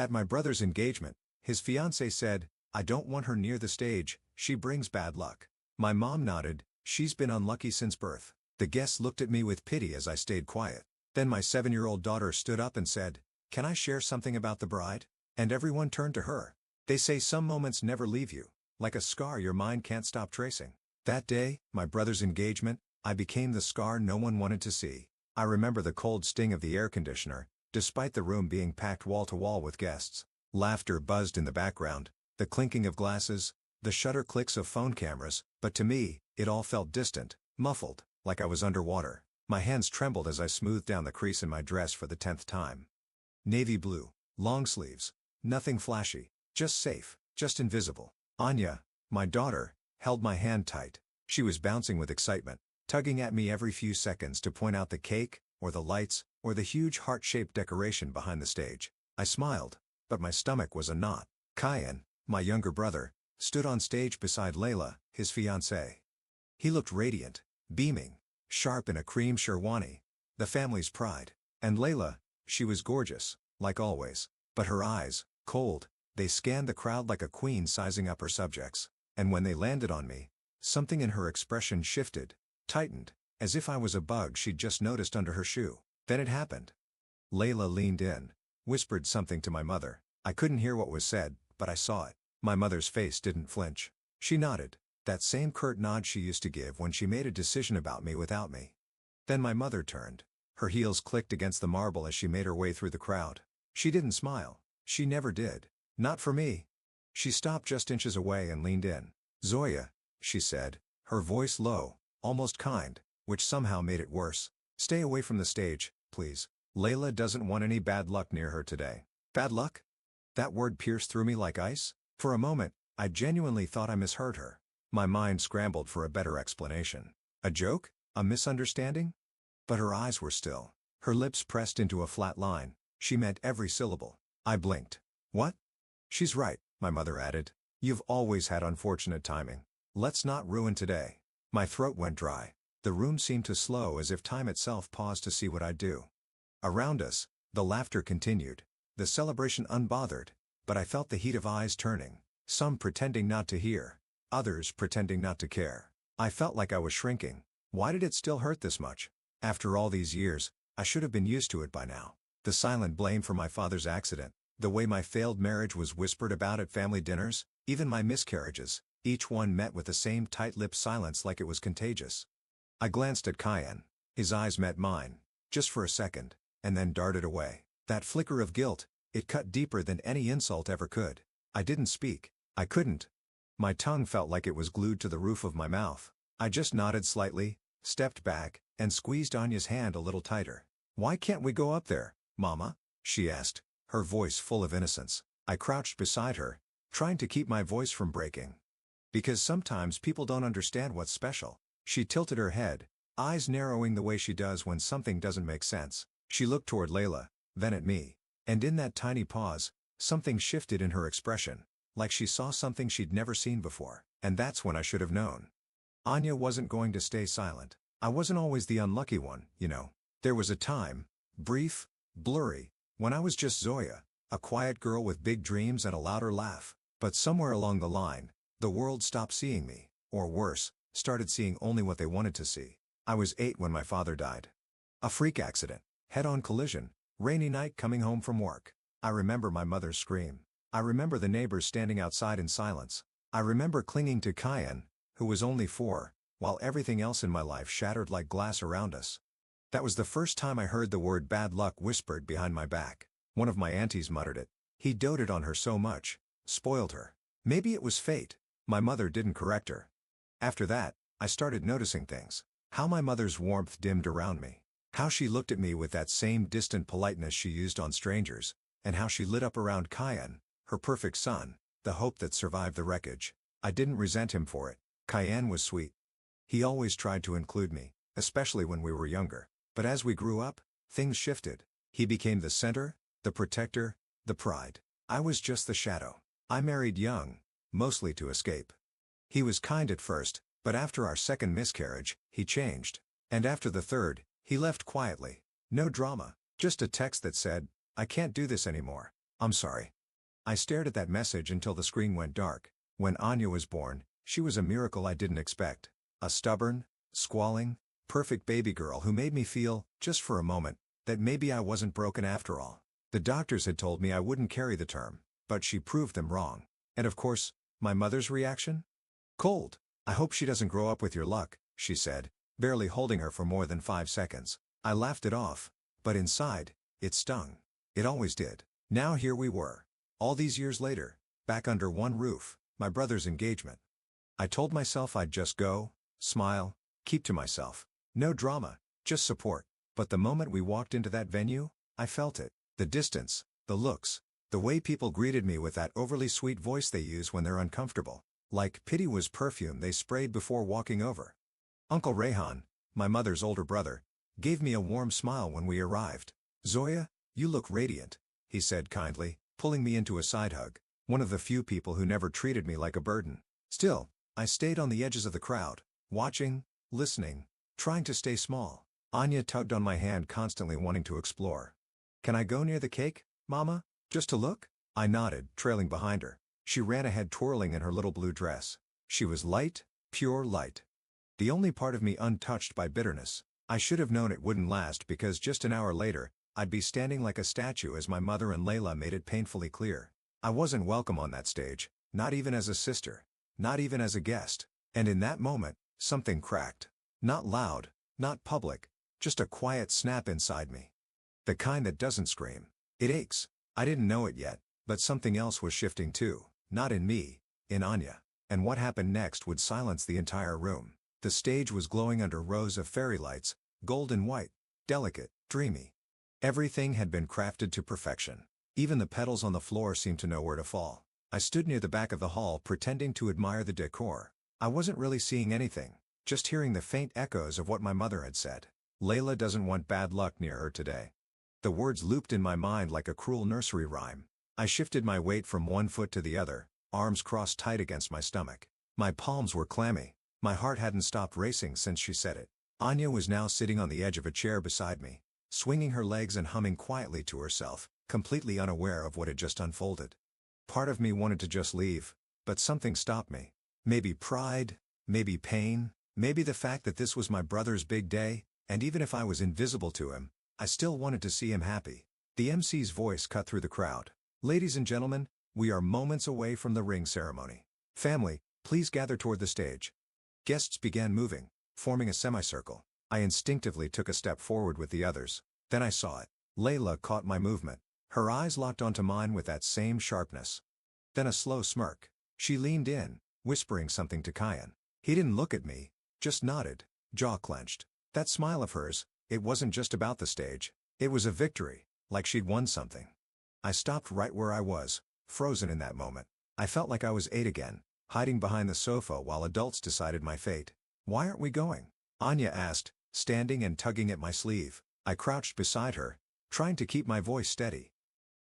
At my brother's engagement, his fiancée said, "I don't want her near the stage, she brings bad luck." My mom nodded, "She's been unlucky since birth." The guests looked at me with pity as I stayed quiet. Then my 7-year-old daughter stood up and said, "Can I share something about the bride?" And everyone turned to her. They say some moments never leave you, like a scar your mind can't stop tracing. That day, my brother's engagement, I became the scar no one wanted to see. I remember the cold sting of the air conditioner, despite the room being packed wall to wall with guests. Laughter buzzed in the background, the clinking of glasses, the shutter clicks of phone cameras, but to me, it all felt distant, muffled, like I was underwater. My hands trembled as I smoothed down the crease in my dress for the 10th time. Navy blue, long sleeves, nothing flashy, just safe, just invisible. Anya, my daughter, held my hand tight. She was bouncing with excitement, tugging at me every few seconds to point out the cake, or the lights, or the huge heart-shaped decoration behind the stage. I smiled, but my stomach was a knot. Kyan, my younger brother, stood on stage beside Layla, his fiancée. He looked radiant, beaming, sharp in a cream sherwani, the family's pride. And Layla, she was gorgeous, like always, but her eyes, cold, they scanned the crowd like a queen sizing up her subjects. And when they landed on me, something in her expression shifted, tightened, as if I was a bug she'd just noticed under her shoe. Then it happened. Layla leaned in, whispered something to my mother. I couldn't hear what was said, but I saw it. My mother's face didn't flinch. She nodded, that same curt nod she used to give when she made a decision about me without me. Then my mother turned. Her heels clicked against the marble as she made her way through the crowd. She didn't smile. She never did. Not for me. She stopped just inches away and leaned in. "Zoya," she said, her voice low, almost kind, which somehow made it worse. "Stay away from the stage, please. Layla doesn't want any bad luck near her today." Bad luck? That word pierced through me like ice. For a moment, I genuinely thought I misheard her. My mind scrambled for a better explanation. A joke? A misunderstanding? But her eyes were still. Her lips pressed into a flat line. She meant every syllable. I blinked. "What?" "She's right," my mother added. "You've always had unfortunate timing. Let's not ruin today." My throat went dry. The room seemed to slow as if time itself paused to see what I'd do. Around us, the laughter continued, the celebration unbothered, but I felt the heat of eyes turning, some pretending not to hear, others pretending not to care. I felt like I was shrinking. Why did it still hurt this much? After all these years, I should have been used to it by now. The silent blame for my father's accident, the way my failed marriage was whispered about at family dinners, even my miscarriages, each one met with the same tight-lipped silence like it was contagious. I glanced at Kyan. His eyes met mine, just for a second, and then darted away. That flicker of guilt, it cut deeper than any insult ever could. I didn't speak. I couldn't. My tongue felt like it was glued to the roof of my mouth. I just nodded slightly, stepped back, and squeezed Anya's hand a little tighter. "Why can't we go up there, Mama?" she asked, her voice full of innocence. I crouched beside her, trying to keep my voice from breaking. "Because sometimes people don't understand what's special." She tilted her head, eyes narrowing the way she does when something doesn't make sense. She looked toward Layla, then at me. And in that tiny pause, something shifted in her expression, like she saw something she'd never seen before. And that's when I should have known. Anya wasn't going to stay silent. I wasn't always the unlucky one, you know. There was a time, brief, blurry, when I was just Zoya, a quiet girl with big dreams and a louder laugh. But somewhere along the line, the world stopped seeing me, or worse, started seeing only what they wanted to see. I was 8 when my father died. A freak accident, head-on collision, rainy night coming home from work. I remember my mother's scream. I remember the neighbors standing outside in silence. I remember clinging to Kyan, who was only 4, while everything else in my life shattered like glass around us. That was the first time I heard the word bad luck whispered behind my back. One of my aunties muttered it. He doted on her so much, spoiled her. Maybe it was fate. My mother didn't correct her. After that, I started noticing things. How my mother's warmth dimmed around me. How she looked at me with that same distant politeness she used on strangers, and how she lit up around Kyan, her perfect son, the hope that survived the wreckage. I didn't resent him for it. Kyan was sweet. He always tried to include me, especially when we were younger. But as we grew up, things shifted. He became the center, the protector, the pride. I was just the shadow. I married young, mostly to escape. He was kind at first, but after our second miscarriage, he changed. And after the third, he left quietly. No drama, just a text that said, "I can't do this anymore." I'm sorry. I stared at that message until the screen went dark. When Anya was born, she was a miracle I didn't expect. A stubborn, squalling, perfect baby girl who made me feel, just for a moment, that maybe I wasn't broken after all. The doctors had told me I wouldn't carry the term, but she proved them wrong. And of course, my mother's reaction? Cold. I hope she doesn't grow up with your luck, she said, barely holding her for more than 5 seconds. I laughed it off, but inside, it stung. It always did. Now here we were. All these years later, back under one roof, my brother's engagement. I told myself I'd just go, smile, keep to myself. No drama, just support. But the moment we walked into that venue, I felt it. The distance, the looks, the way people greeted me with that overly sweet voice they use when they're uncomfortable. Like pity was perfume they sprayed before walking over. Uncle Rayhan, my mother's older brother, gave me a warm smile when we arrived. Zoya, you look radiant, he said kindly, pulling me into a side hug. One of the few people who never treated me like a burden. Still, I stayed on the edges of the crowd, watching, listening, trying to stay small. Anya tugged on my hand, constantly wanting to explore. Can I go near the cake, Mama? Just to look? I nodded, trailing behind her. She ran ahead, twirling in her little blue dress. She was light, pure light. The only part of me untouched by bitterness. I should have known it wouldn't last, because just an hour later, I'd be standing like a statue as my mother and Layla made it painfully clear. I wasn't welcome on that stage, not even as a sister, not even as a guest. And in that moment, something cracked. Not loud, not public, just a quiet snap inside me. The kind that doesn't scream. It aches. I didn't know it yet, but something else was shifting too, not in me, in Anya. And what happened next would silence the entire room. The stage was glowing under rows of fairy lights, gold and white, delicate, dreamy. Everything had been crafted to perfection. Even the petals on the floor seemed to know where to fall. I stood near the back of the hall, pretending to admire the decor. I wasn't really seeing anything, just hearing the faint echoes of what my mother had said. Layla doesn't want bad luck near her today. The words looped in my mind like a cruel nursery rhyme. I shifted my weight from one foot to the other, arms crossed tight against my stomach. My palms were clammy. My heart hadn't stopped racing since she said it. Anya was now sitting on the edge of a chair beside me, swinging her legs and humming quietly to herself, completely unaware of what had just unfolded. Part of me wanted to just leave, but something stopped me. Maybe pride, maybe pain, maybe the fact that this was my brother's big day, and even if I was invisible to him, I still wanted to see him happy. The MC's voice cut through the crowd. Ladies and gentlemen, we are moments away from the ring ceremony. Family, please gather toward the stage. Guests began moving, forming a semicircle. I instinctively took a step forward with the others. Then I saw it. Layla caught my movement. Her eyes locked onto mine with that same sharpness. Then a slow smirk. She leaned in, whispering something to Kyan. He didn't look at me, just nodded, jaw clenched. That smile of hers, it wasn't just about the stage. It was a victory, like she'd won something. I stopped right where I was, frozen in that moment. I felt like I was 8 again, hiding behind the sofa while adults decided my fate. Why aren't we going? Anya asked, standing and tugging at my sleeve. I crouched beside her, trying to keep my voice steady.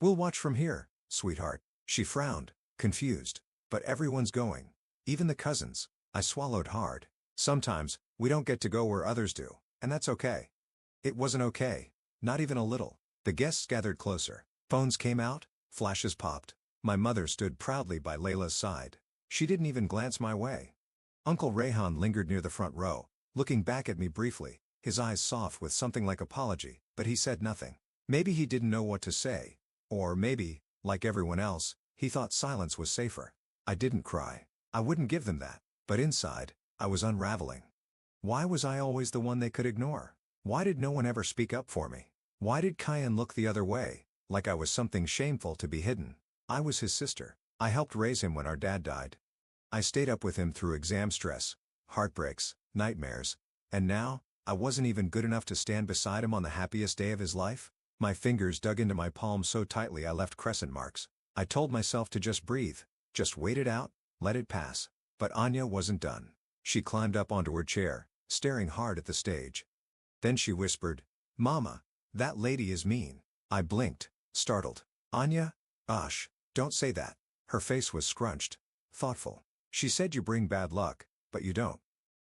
We'll watch from here, sweetheart. She frowned, confused. But everyone's going. Even the cousins. I swallowed hard. Sometimes, we don't get to go where others do, and that's okay. It wasn't okay. Not even a little. The guests gathered closer. Phones came out, flashes popped. My mother stood proudly by Layla's side. She didn't even glance my way. Uncle Rayhan lingered near the front row, looking back at me briefly, his eyes soft with something like apology, but he said nothing. Maybe he didn't know what to say. Or maybe, like everyone else, he thought silence was safer. I didn't cry. I wouldn't give them that. But inside, I was unraveling. Why was I always the one they could ignore? Why did no one ever speak up for me? Why did Kyan look the other way, like I was something shameful to be hidden? I was his sister. I helped raise him when our dad died. I stayed up with him through exam stress, heartbreaks, nightmares, and now, I wasn't even good enough to stand beside him on the happiest day of his life? My fingers dug into my palms so tightly I left crescent marks. I told myself to just breathe, just wait it out, let it pass. But Anya wasn't done. She climbed up onto her chair, staring hard at the stage. Then she whispered, Mama, that lady is mean. I blinked, startled. Anya? Gosh, don't say that. Her face was scrunched, thoughtful. She said you bring bad luck, but you don't.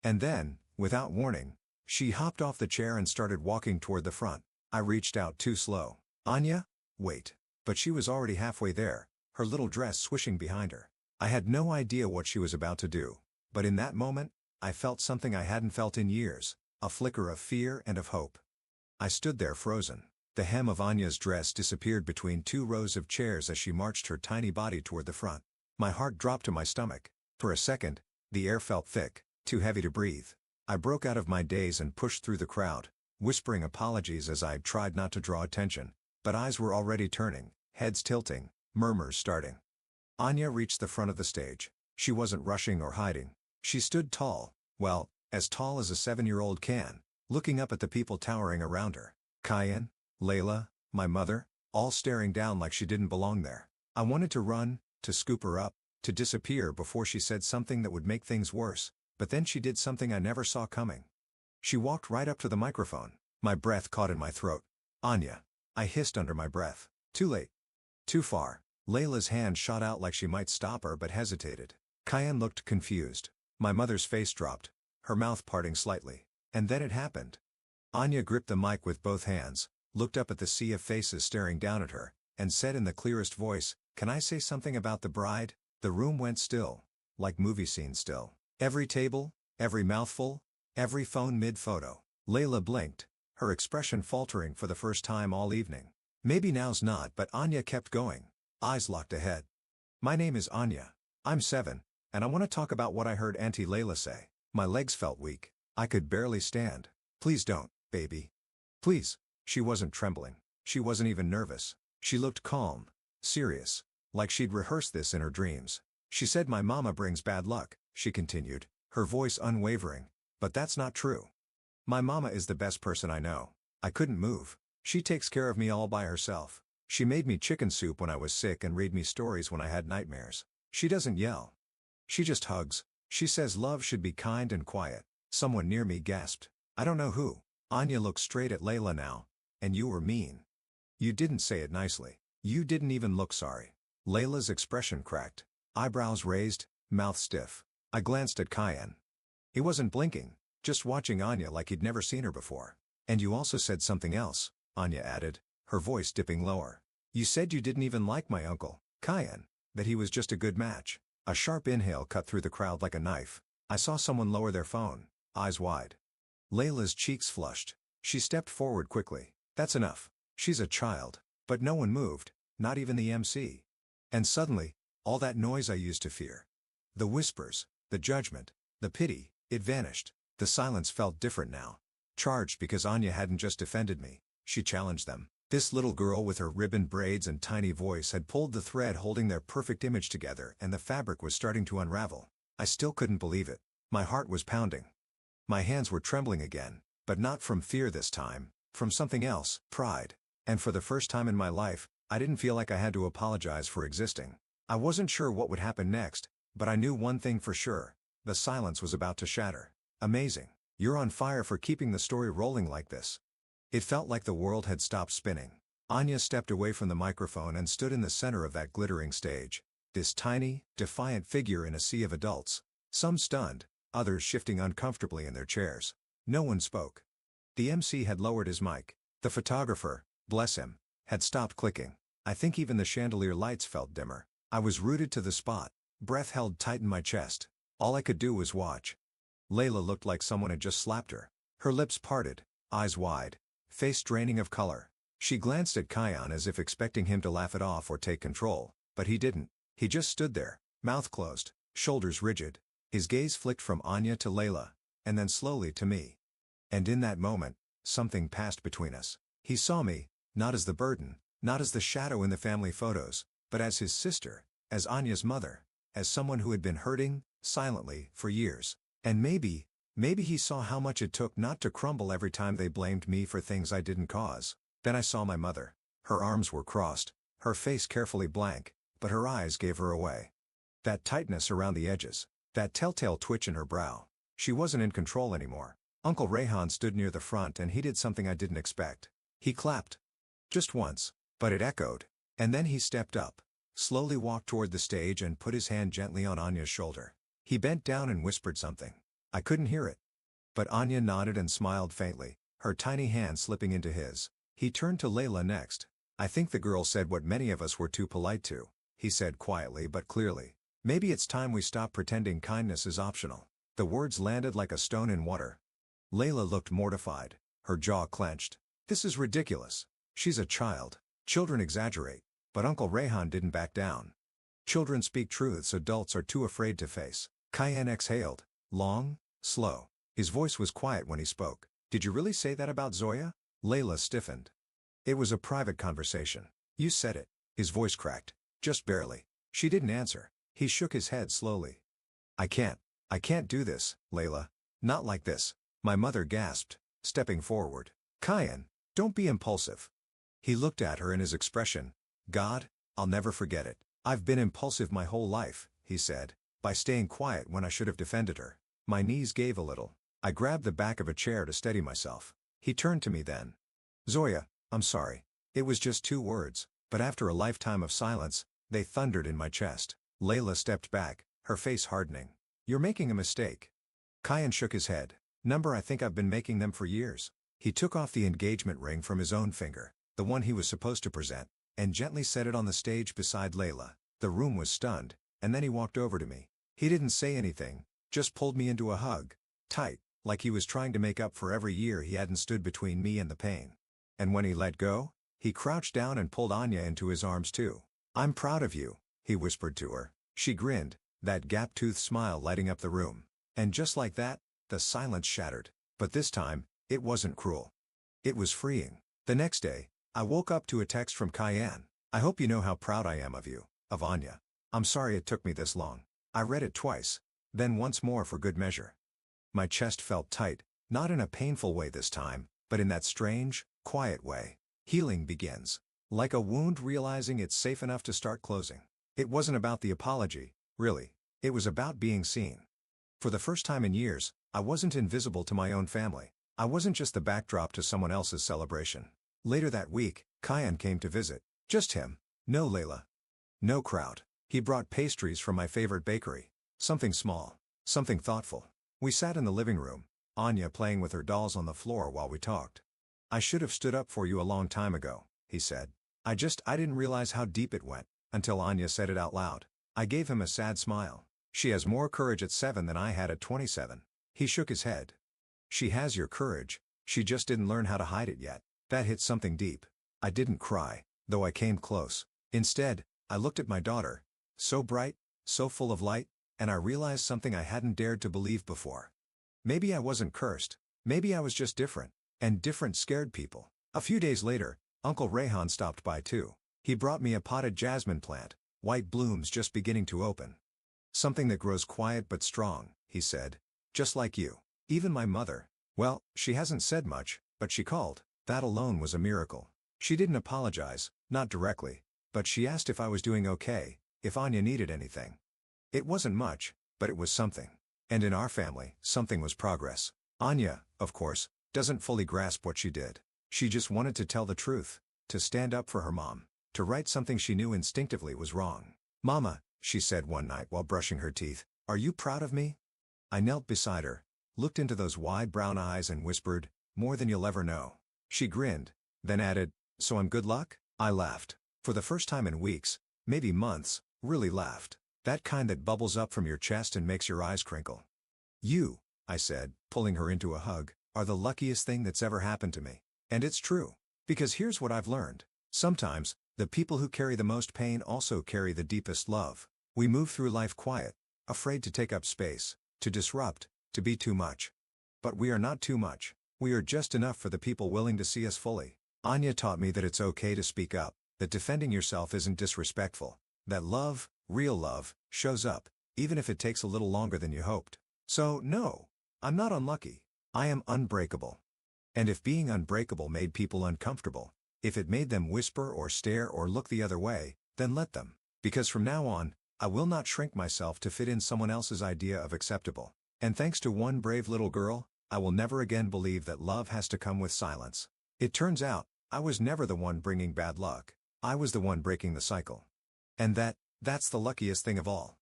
And then, without warning, she hopped off the chair and started walking toward the front. I reached out too slow. Anya? Wait. But she was already halfway there, her little dress swishing behind her. I had no idea what she was about to do. But in that moment, I felt something I hadn't felt in years, a flicker of fear and of hope. I stood there frozen. The hem of Anya's dress disappeared between two rows of chairs as she marched her tiny body toward the front. My heart dropped to my stomach. For a second, the air felt thick, too heavy to breathe. I broke out of my daze and pushed through the crowd, whispering apologies as I tried not to draw attention, but eyes were already turning, heads tilting, murmurs starting. Anya reached the front of the stage. She wasn't rushing or hiding. She stood tall, well, as tall as a 7-year-old can, looking up at the people towering around her. Kyan, Layla, my mother, all staring down like she didn't belong there. I wanted to run, to scoop her up, to disappear before she said something that would make things worse, but then she did something I never saw coming. She walked right up to the microphone. My breath caught in my throat. "Anya," I hissed under my breath. Too late. Too far. Layla's hand shot out like she might stop her but hesitated. Kyan looked confused. My mother's face dropped, her mouth parting slightly. And then it happened. Anya gripped the mic with both hands, looked up at the sea of faces staring down at her, and said in the clearest voice, "Can I say something about the bride?" The room went still, like movie scenes still. Every table, every mouthful, every phone mid-photo. Layla blinked, her expression faltering for the first time all evening. Maybe now's not, but Anya kept going, eyes locked ahead. "My name is Anya. I'm 7, and I want to talk about what I heard Auntie Layla say." My legs felt weak. I could barely stand. "Please don't, baby. Please." She wasn't trembling. She wasn't even nervous. She looked calm, serious, like she'd rehearsed this in her dreams. "She said my mama brings bad luck," she continued, her voice unwavering. "But that's not true. My mama is the best person I know." I couldn't move. "She takes care of me all by herself. She made me chicken soup when I was sick and read me stories when I had nightmares. She doesn't yell. She just hugs. She says love should be kind and quiet." Someone near me gasped. I don't know who. Anya looked straight at Layla now. "And you were mean. You didn't say it nicely. You didn't even look sorry." Layla's expression cracked. Eyebrows raised, mouth stiff. I glanced at Kyan. He wasn't blinking, just watching Anya like he'd never seen her before. "And you also said something else," Anya added, her voice dipping lower. "You said you didn't even like my uncle, Kyan, that he was just a good match." A sharp inhale cut through the crowd like a knife. I saw someone lower their phone, eyes wide. Layla's cheeks flushed. She stepped forward quickly. "That's enough. She's a child." But no one moved, not even the MC. And suddenly, all that noise I used to fear, the whispers, the judgment, the pity, it vanished. The silence felt different now. Charged because Anya hadn't just defended me, she challenged them. This little girl with her ribbon braids and tiny voice had pulled the thread holding their perfect image together, and the fabric was starting to unravel. I still couldn't believe it. My heart was pounding. My hands were trembling again, but not from fear this time, from something else, pride. And for the first time in my life, I didn't feel like I had to apologize for existing. I wasn't sure what would happen next, but I knew one thing for sure. The silence was about to shatter. "Amazing. You're on fire for keeping the story rolling like this." It felt like the world had stopped spinning. Anya stepped away from the microphone and stood in the center of that glittering stage. This tiny, defiant figure in a sea of adults. Some stunned, others shifting uncomfortably in their chairs. No one spoke. The MC had lowered his mic. The photographer, bless him, had stopped clicking. I think even the chandelier lights felt dimmer. I was rooted to the spot, breath held tight in my chest. All I could do was watch. Layla looked like someone had just slapped her. Her lips parted, eyes wide, face draining of color. She glanced at Kyan as if expecting him to laugh it off or take control, but he didn't. He just stood there, mouth closed, shoulders rigid. His gaze flicked from Anya to Layla, and then slowly to me. And in that moment, something passed between us. He saw me, not as the burden, not as the shadow in the family photos, but as his sister, as Anya's mother, as someone who had been hurting, silently, for years. And maybe he saw how much it took not to crumble every time they blamed me for things I didn't cause. Then I saw my mother. Her arms were crossed, her face carefully blank, but her eyes gave her away. That tightness around the edges, that telltale twitch in her brow. She wasn't in control anymore. Uncle Rayhan stood near the front and he did something I didn't expect. He clapped. Just once, but it echoed. And then he stepped up, slowly walked toward the stage and put his hand gently on Anya's shoulder. He bent down and whispered something. I couldn't hear it. But Anya nodded and smiled faintly, her tiny hand slipping into his. He turned to Layla next. I think the girl said what many of us were too polite to, he said quietly but clearly. Maybe it's time we stop pretending kindness is optional. The words landed like a stone in water. Layla looked mortified, her jaw clenched. This is ridiculous. She's a child. Children exaggerate. But Uncle Rayhan didn't back down. Children speak truths adults are too afraid to face. Cayenne exhaled. Long, slow. His voice was quiet when he spoke. Did you really say that about Zoya? Layla stiffened. It was a private conversation. You said it. His voice cracked. Just barely. She didn't answer. He shook his head slowly. I can't do this, Layla. Not like this. My mother gasped, stepping forward. Cayenne, don't be impulsive. He looked at her and his expression. God, I'll never forget it. I've been impulsive my whole life, he said, by staying quiet when I should have defended her. My knees gave a little. I grabbed the back of a chair to steady myself. He turned to me then. Zoya, I'm sorry. It was just 2 words, but after a lifetime of silence, they thundered in my chest. Layla stepped back, her face hardening. You're making a mistake. Cayenne shook his head. I think I've been making them for years. He took off the engagement ring from his own finger, the one he was supposed to present, and gently set it on the stage beside Layla. The room was stunned, and then he walked over to me. He didn't say anything, just pulled me into a hug. Tight, like he was trying to make up for every year he hadn't stood between me and the pain. And when he let go, he crouched down and pulled Anya into his arms too. I'm proud of you, he whispered to her. She grinned, that gap-toothed smile lighting up the room. And just like that, the silence shattered. But this time, it wasn't cruel. It was freeing. The next day, I woke up to a text from Cayenne. I hope you know how proud I am of you, of Anya. I'm sorry it took me this long. I read it twice, then once more for good measure. My chest felt tight, not in a painful way this time, but in that strange, quiet way. Healing begins. Like a wound realizing it's safe enough to start closing. It wasn't about the apology, really. It was about being seen. For the first time in years, I wasn't invisible to my own family. I wasn't just the backdrop to someone else's celebration. Later that week, Cayenne came to visit. Just him. No Layla. No crowd. He brought pastries from my favorite bakery. Something small. Something thoughtful. We sat in the living room, Anya playing with her dolls on the floor while we talked. I should have stood up for you a long time ago, he said. I didn't realize how deep it went, until Anya said it out loud. I gave him a sad smile. She has more courage at 7 than I had at 27. He shook his head. She has your courage, she just didn't learn how to hide it yet. That hit something deep. I didn't cry, though I came close. Instead, I looked at my daughter. So bright, so full of light, and I realized something I hadn't dared to believe before. Maybe I wasn't cursed. Maybe I was just different. And different scared people. A few days later, Uncle Rayhan stopped by too. He brought me a potted jasmine plant, white blooms just beginning to open. Something that grows quiet but strong, he said. Just like you. Even my mother. Well, she hasn't said much, but she called. That alone was a miracle. She didn't apologize, not directly, but she asked if I was doing okay, if Anya needed anything. It wasn't much, but it was something. And in our family, something was progress. Anya, of course, doesn't fully grasp what she did. She just wanted to tell the truth, to stand up for her mom, to right something she knew instinctively was wrong. Mama, she said one night while brushing her teeth, are you proud of me? I knelt beside her, looked into those wide brown eyes and whispered, more than you'll ever know. She grinned, then added, so I'm good luck? I laughed. For the first time in weeks, maybe months, really laughed. That kind that bubbles up from your chest and makes your eyes crinkle. You, I said, pulling her into a hug, are the luckiest thing that's ever happened to me. And it's true. Because here's what I've learned. Sometimes, the people who carry the most pain also carry the deepest love. We move through life quiet, afraid to take up space, to disrupt, to be too much. But we are not too much. We are just enough for the people willing to see us fully. Anya taught me that it's okay to speak up, that defending yourself isn't disrespectful, that love, real love, shows up, even if it takes a little longer than you hoped. So, no, I'm not unlucky. I am unbreakable. And if being unbreakable made people uncomfortable, if it made them whisper or stare or look the other way, then let them. Because from now on, I will not shrink myself to fit in someone else's idea of acceptable. And thanks to one brave little girl, I will never again believe that love has to come with silence. It turns out, I was never the one bringing bad luck. I was the one breaking the cycle. And that's the luckiest thing of all.